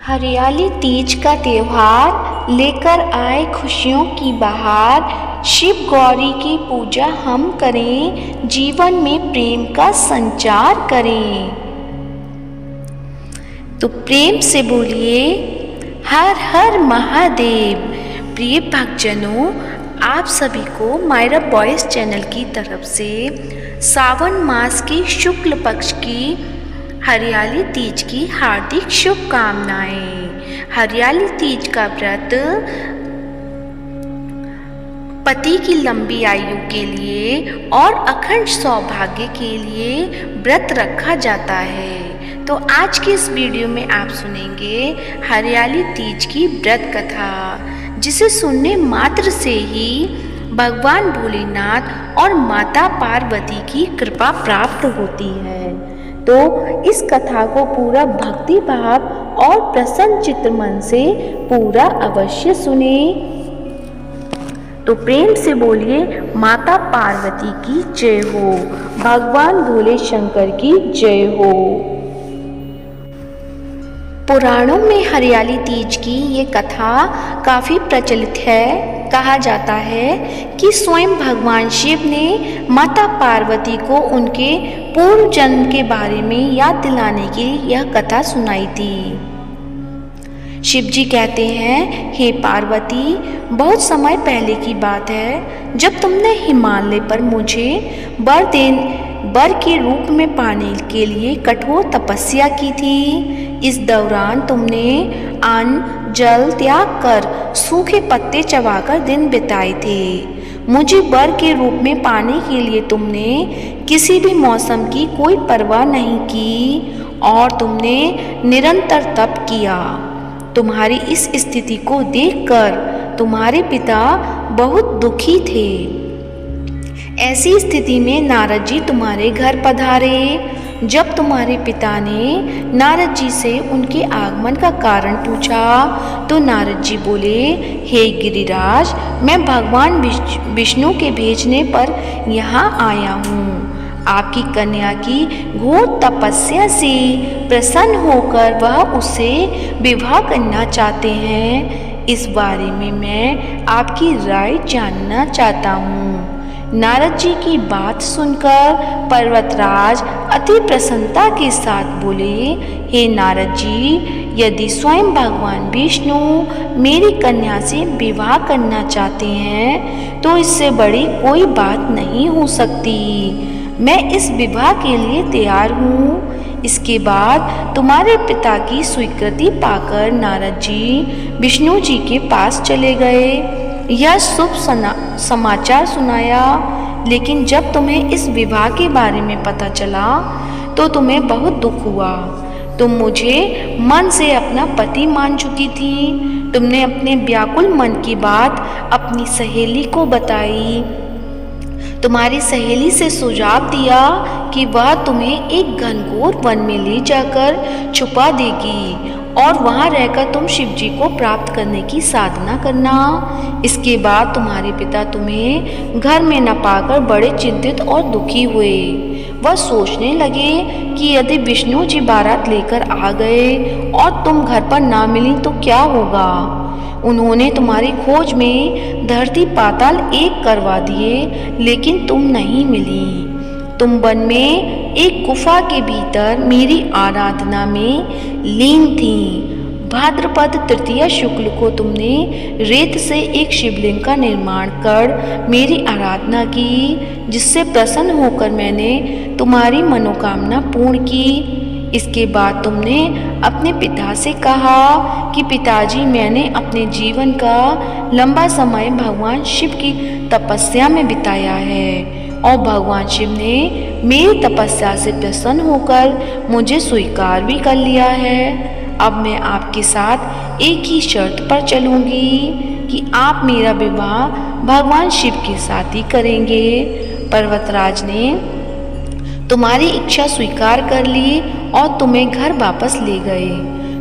हरियाली तीज का त्योहार लेकर आए खुशियों की बहार। शिव गौरी की पूजा हम करें, जीवन में प्रेम का संचार करें। तो प्रेम से बोलिए हर हर महादेव। प्रिय भक्तजनों, आप सभी को मायरा बॉयज चैनल की तरफ से सावन मास की शुक्ल पक्ष की हरियाली तीज की हार्दिक शुभकामनाएं। हरियाली तीज का व्रत पति की लंबी आयु के लिए और अखंड सौभाग्य के लिए व्रत रखा जाता है। तो आज के इस वीडियो में आप सुनेंगे हरियाली तीज की व्रत कथा, जिसे सुनने मात्र से ही भगवान भोलेनाथ और माता पार्वती की कृपा प्राप्त होती है। तो इस कथा को पूरा भक्ति भाव और प्रसन्न चित्त मन से पूरा अवश्य सुने। तो प्रेम से बोलिए माता पार्वती की जय हो, भगवान भोले शंकर की जय हो। पुराणों में हरियाली तीज की ये कथा काफ़ी प्रचलित है। कहा जाता है कि स्वयं भगवान शिव ने माता पार्वती को उनके पूर्व जन्म के बारे में याद दिलाने के लिए यह कथा सुनाई थी। शिव जी कहते हैं, हे पार्वती, बहुत समय पहले की बात है जब तुमने हिमालय पर मुझे वर के रूप में पाने के लिए कठोर तपस्या की थी। इस दौरान तुमने अन्न जल त्याग कर सूखे पत्ते चबाकर दिन बिताए थे। मुझे वर के रूप में पाने के लिए तुमने किसी भी मौसम की कोई परवाह नहीं की और तुमने निरंतर तप किया। तुम्हारी इस स्थिति को देखकर तुम्हारे पिता बहुत दुखी थे। ऐसी स्थिति में नारद जी तुम्हारे घर पधारे। जब तुम्हारे पिता ने नारद जी से उनके आगमन का कारण पूछा तो नारद जी बोले, हे गिरिराज, मैं भगवान विष्णु के भेजने पर यहाँ आया हूँ। आपकी कन्या की घोर तपस्या से प्रसन्न होकर वह उससे विवाह करना चाहते हैं। इस बारे में मैं आपकी राय जानना चाहता हूँ। नारद जी की बात सुनकर पर्वतराज अति प्रसन्नता के साथ बोले, हे नारद जी, यदि स्वयं भगवान विष्णु मेरी कन्या से विवाह करना चाहते हैं तो इससे बड़ी कोई बात नहीं हो सकती। मैं इस विवाह के लिए तैयार हूँ। इसके बाद तुम्हारे पिता की स्वीकृति पाकर नारद जी विष्णु जी के पास चले गए। यह शुभ समाचार सुनाया, लेकिन जब तुम्हें इस विवाह के बारे में पता चला तो तुम्हें बहुत दुख हुआ। तुम मुझे मन से अपना पति मान चुकी थी। तुमने अपने व्याकुल मन की बात अपनी सहेली को बताई। तुम्हारी सहेली से सुझाव दिया कि वह तुम्हें एक घनघोर वन में ले जाकर छुपा देगी और वहां रहकर तुम शिव जी को प्राप्त करने की साधना करना। इसके बाद तुम्हारे पिता तुम्हें घर में न पाकर बड़े चिंतित और दुखी हुए। वह सोचने लगे कि यदि विष्णु जी बारात लेकर आ गए और तुम घर पर ना मिली तो क्या होगा। उन्होंने तुम्हारी खोज में धरती पाताल एक करवा दिए, लेकिन तुम नहीं मिली। तुम वन में एक गुफा के भीतर मेरी आराधना में लीन थी। भाद्रपद तृतीया शुक्ल को तुमने रेत से एक शिवलिंग का निर्माण कर मेरी आराधना की, जिससे प्रसन्न होकर मैंने तुम्हारी मनोकामना पूर्ण की। इसके बाद तुमने अपने पिता से कहा कि पिताजी, मैंने अपने जीवन का लंबा समय भगवान शिव की तपस्या में बिताया है और भगवान शिव ने मेरी तपस्या से प्रसन्न होकर मुझे स्वीकार भी कर लिया है। अब मैं आपके साथ एक ही शर्त पर चलूंगी कि आप मेरा विवाह भगवान शिव के साथ ही करेंगे। पर्वतराज ने तुम्हारी इच्छा स्वीकार कर ली और तुम्हें घर वापस ले गए।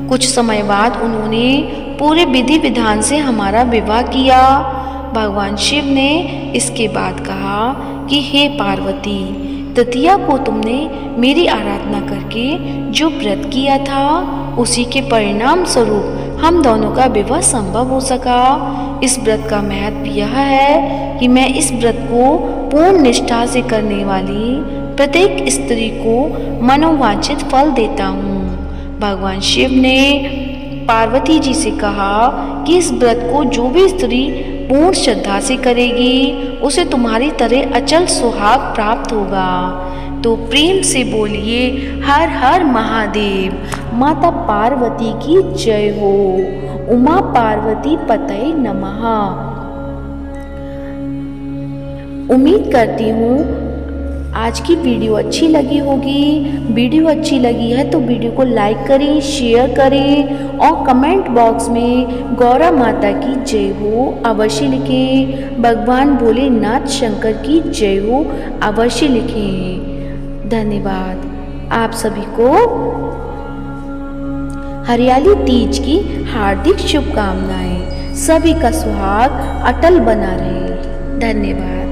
कुछ समय बाद उन्होंने पूरे विधि विधान से हमारा विवाह किया। भगवान शिव ने इसके बाद कहा कि हे पार्वती, तृतीया को तुमने मेरी आराधना करके जो व्रत किया था उसी के परिणाम स्वरूप हम दोनों का विवाह संभव हो सका। इस व्रत का महत्व यह है कि मैं इस व्रत को पूर्ण निष्ठा से करने वाली प्रत्येक स्त्री को मनोवांछित फल देता हूँ। भगवान शिव ने पार्वती जी से कहा कि इस व्रत को जो भी स्त्री पूर्ण श्रद्धा से करेगी उसे तुम्हारी तरह अचल सुहाग प्राप्त होगा। तो प्रेम से बोलिए हर हर महादेव। माता पार्वती की जय हो। उमा पार्वती पतये नमः। उम्मीद करती हूँ आज की वीडियो अच्छी लगी होगी। वीडियो अच्छी लगी है तो वीडियो को लाइक करें, शेयर करें और कमेंट बॉक्स में गौरा माता की जय हो अवश्य लिखें। भगवान भोलेनाथ शंकर की जय हो अवश्य लिखें। धन्यवाद। आप सभी को हरियाली तीज की हार्दिक शुभकामनाएं। सभी का सुहाग अटल बना रहे। धन्यवाद।